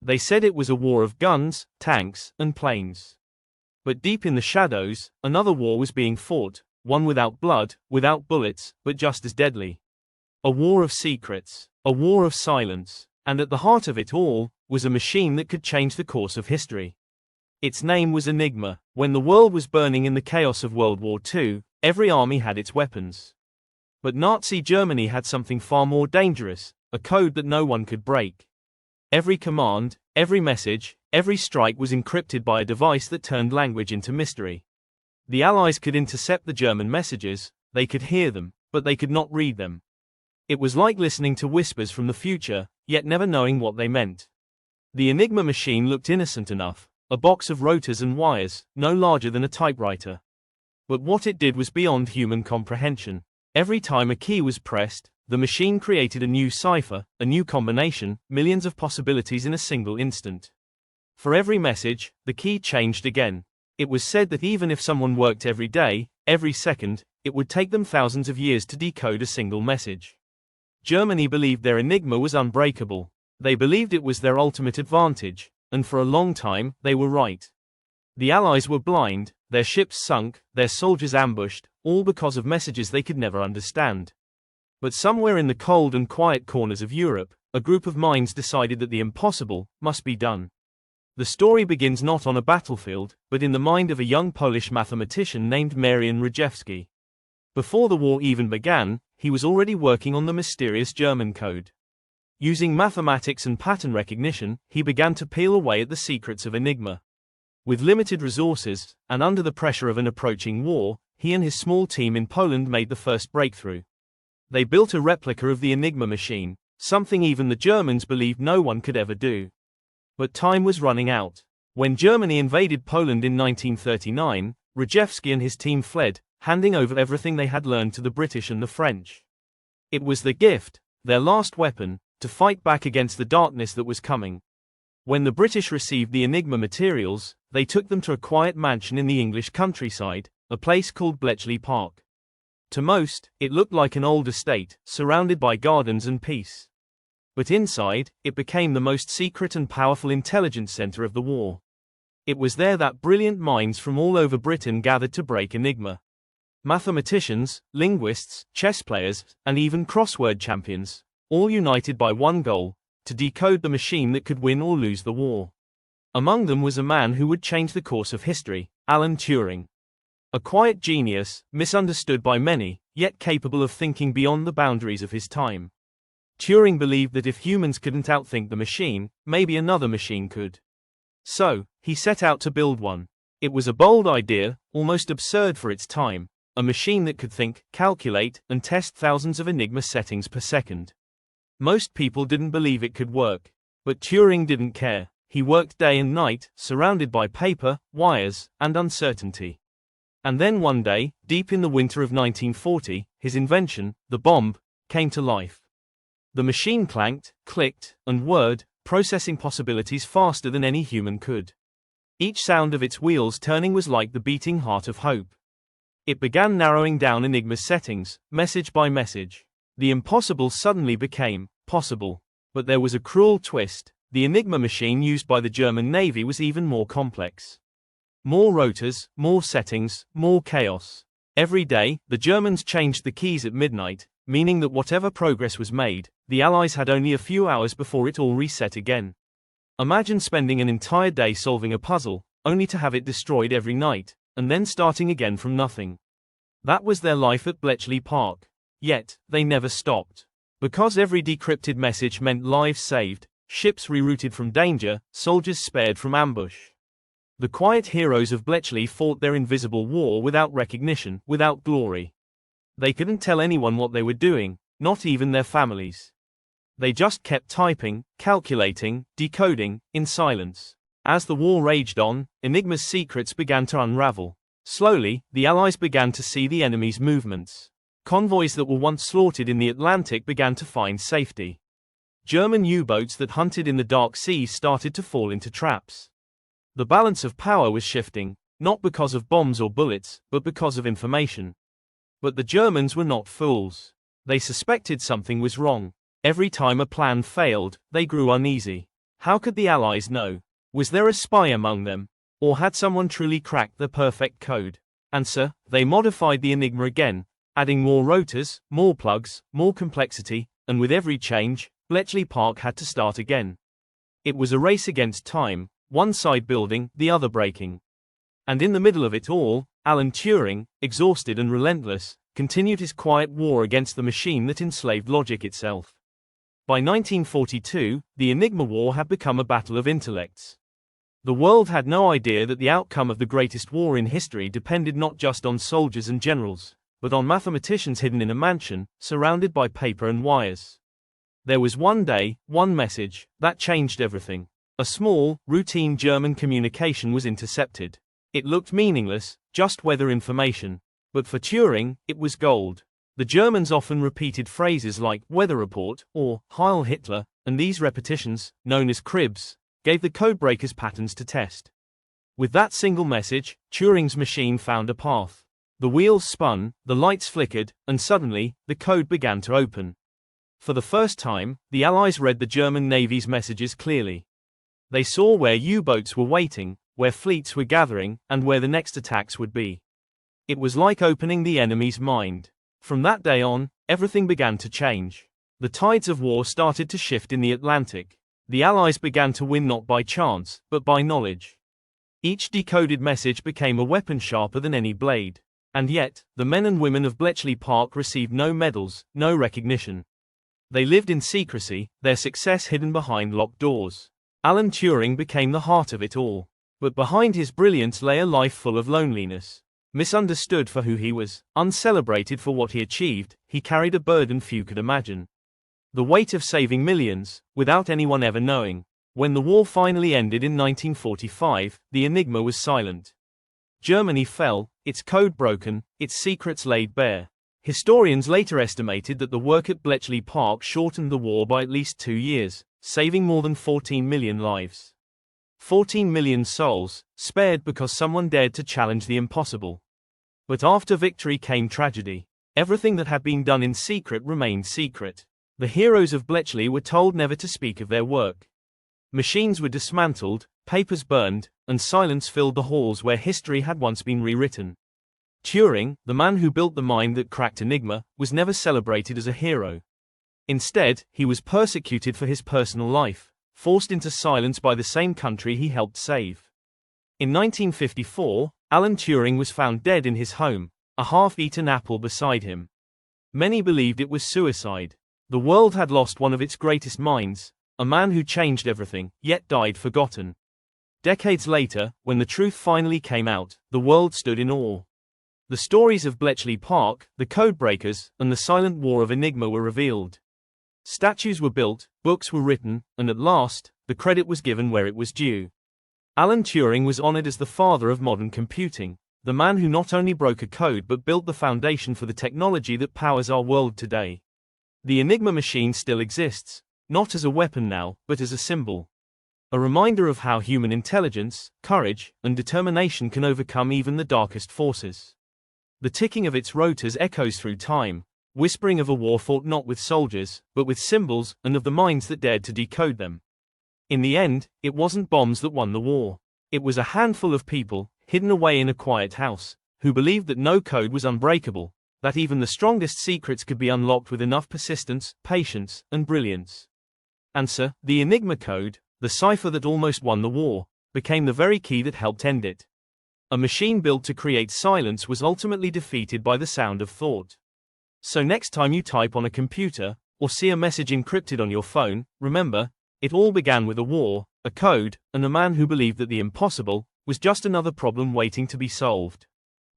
They said it was a war of guns, tanks, and planes. But deep in the shadows, another war was being fought, one without blood, without bullets, but just as deadly. A war of secrets, a war of silence, and at the heart of it all, was a machine that could change the course of history. Its name was Enigma. When the world was burning in the chaos of World War II, every army had its weapons. But Nazi Germany had something far more dangerous, a code that no one could break. Every command, every message, every strike was encrypted by a device that turned language into mystery. The Allies could intercept the German messages, they could hear them, but they could not read them. It was like listening to whispers from the future, yet never knowing what they meant. The Enigma machine looked innocent enough, a box of rotors and wires, no larger than a typewriter. But what it did was beyond human comprehension. Every time a key was pressed, the machine created a new cipher, a new combination, millions of possibilities in a single instant. For every message, the key changed again. It was said that even if someone worked every day, every second, it would take them thousands of years to decode a single message. Germany believed their Enigma was unbreakable. They believed it was their ultimate advantage, and for a long time, they were right. The Allies were blind, their ships sunk, their soldiers ambushed, all because of messages they could never understand. But somewhere in the cold and quiet corners of Europe, a group of minds decided that the impossible must be done. The story begins not on a battlefield, but in the mind of a young Polish mathematician named Marian Rejewski. Before the war even began, he was already working on the mysterious German code. Using mathematics and pattern recognition, he began to peel away at the secrets of Enigma. With limited resources, and under the pressure of an approaching war, he and his small team in Poland made the first breakthrough. They built a replica of the Enigma machine, something even the Germans believed no one could ever do. But time was running out. When Germany invaded Poland in 1939, Rejewski and his team fled, handing over everything they had learned to the British and the French. It was their gift, their last weapon, to fight back against the darkness that was coming. When the British received the Enigma materials, they took them to a quiet mansion in the English countryside, a place called Bletchley Park. To most, it looked like an old estate, surrounded by gardens and peace. But inside, it became the most secret and powerful intelligence center of the war. It was there that brilliant minds from all over Britain gathered to break Enigma. Mathematicians, linguists, chess players, and even crossword champions, all united by one goal: to decode the machine that could win or lose the war. Among them was a man who would change the course of history, Alan Turing. A quiet genius, misunderstood by many, yet capable of thinking beyond the boundaries of his time. Turing believed that if humans couldn't outthink the machine, maybe another machine could. So, he set out to build one. It was a bold idea, almost absurd for its time, a machine that could think, calculate, and test thousands of Enigma settings per second. Most people didn't believe it could work. But Turing didn't care. He worked day and night, surrounded by paper, wires, and uncertainty. And then one day, deep in the winter of 1940, his invention, the bomb, came to life. The machine clanked, clicked, and whirred, processing possibilities faster than any human could. Each sound of its wheels turning was like the beating heart of hope. It began narrowing down Enigma's settings, message by message. The impossible suddenly became possible. But there was a cruel twist. The Enigma machine used by the German Navy was even more complex. More rotors, more settings, more chaos. Every day, the Germans changed the keys at midnight, meaning that whatever progress was made, the Allies had only a few hours before it all reset again. Imagine spending an entire day solving a puzzle, only to have it destroyed every night, and then starting again from nothing. That was their life at Bletchley Park. Yet, they never stopped. Because every decrypted message meant lives saved, ships rerouted from danger, soldiers spared from ambush. The quiet heroes of Bletchley fought their invisible war without recognition, without glory. They couldn't tell anyone what they were doing, not even their families. They just kept typing, calculating, decoding, in silence. As the war raged on, Enigma's secrets began to unravel. Slowly, the Allies began to see the enemy's movements. Convoys that were once slaughtered in the Atlantic began to find safety. German U-boats that hunted in the dark seas started to fall into traps. The balance of power was shifting, not because of bombs or bullets, but because of information. But the Germans were not fools. They suspected something was wrong. Every time a plan failed, they grew uneasy. How could the Allies know? Was there a spy among them? Or had someone truly cracked the perfect code? Answer: they modified the Enigma again, adding more rotors, more plugs, more complexity, and with every change, Bletchley Park had to start again. It was a race against time, one side building, the other breaking. And in the middle of it all, Alan Turing, exhausted and relentless, continued his quiet war against the machine that enslaved logic itself. By 1942, the Enigma War had become a battle of intellects. The world had no idea that the outcome of the greatest war in history depended not just on soldiers and generals, but on mathematicians hidden in a mansion, surrounded by paper and wires. There was one day, one message, that changed everything. A small, routine German communication was intercepted. It looked meaningless, just weather information. But for Turing, it was gold. The Germans often repeated phrases like weather report or Heil Hitler, and these repetitions, known as cribs, gave the codebreakers patterns to test. With that single message, Turing's machine found a path. The wheels spun, the lights flickered, and suddenly, the code began to open. For the first time, the Allies read the German Navy's messages clearly. They saw where U-boats were waiting, where fleets were gathering, and where the next attacks would be. It was like opening the enemy's mind. From that day on, everything began to change. The tides of war started to shift in the Atlantic. The Allies began to win not by chance, but by knowledge. Each decoded message became a weapon sharper than any blade. And yet, the men and women of Bletchley Park received no medals, no recognition. They lived in secrecy, their success hidden behind locked doors. Alan Turing became the heart of it all. But behind his brilliance lay a life full of loneliness. Misunderstood for who he was, uncelebrated for what he achieved, he carried a burden few could imagine. The weight of saving millions, without anyone ever knowing. When the war finally ended in 1945, the Enigma was silent. Germany fell, its code broken, its secrets laid bare. Historians later estimated that the work at Bletchley Park shortened the war by at least 2 years, saving more than 14 million lives. 14 million souls, spared because someone dared to challenge the impossible. But after victory came tragedy. Everything that had been done in secret remained secret. The heroes of Bletchley were told never to speak of their work. Machines were dismantled, papers burned, and silence filled the halls where history had once been rewritten. Turing, the man who built the mind that cracked Enigma, was never celebrated as a hero. Instead, he was persecuted for his personal life, forced into silence by the same country he helped save. In 1954, Alan Turing was found dead in his home, a half-eaten apple beside him. Many believed it was suicide. The world had lost one of its greatest minds, a man who changed everything, yet died forgotten. Decades later, when the truth finally came out, the world stood in awe. The stories of Bletchley Park, the codebreakers, and the silent war of Enigma were revealed. Statues were built, books were written, and at last, the credit was given where it was due. Alan Turing was honored as the father of modern computing, the man who not only broke a code but built the foundation for the technology that powers our world today. The Enigma machine still exists, not as a weapon now, but as a symbol. A reminder of how human intelligence, courage, and determination can overcome even the darkest forces. The ticking of its rotors echoes through time, whispering of a war fought not with soldiers, but with symbols, and of the minds that dared to decode them. In the end, it wasn't bombs that won the war. It was a handful of people, hidden away in a quiet house, who believed that no code was unbreakable, that even the strongest secrets could be unlocked with enough persistence, patience, and brilliance. Answer: the Enigma Code, the cipher that almost won the war, became the very key that helped end it. A machine built to create silence was ultimately defeated by the sound of thought. So next time you type on a computer, or see a message encrypted on your phone, remember, it all began with a war, a code, and a man who believed that the impossible was just another problem waiting to be solved.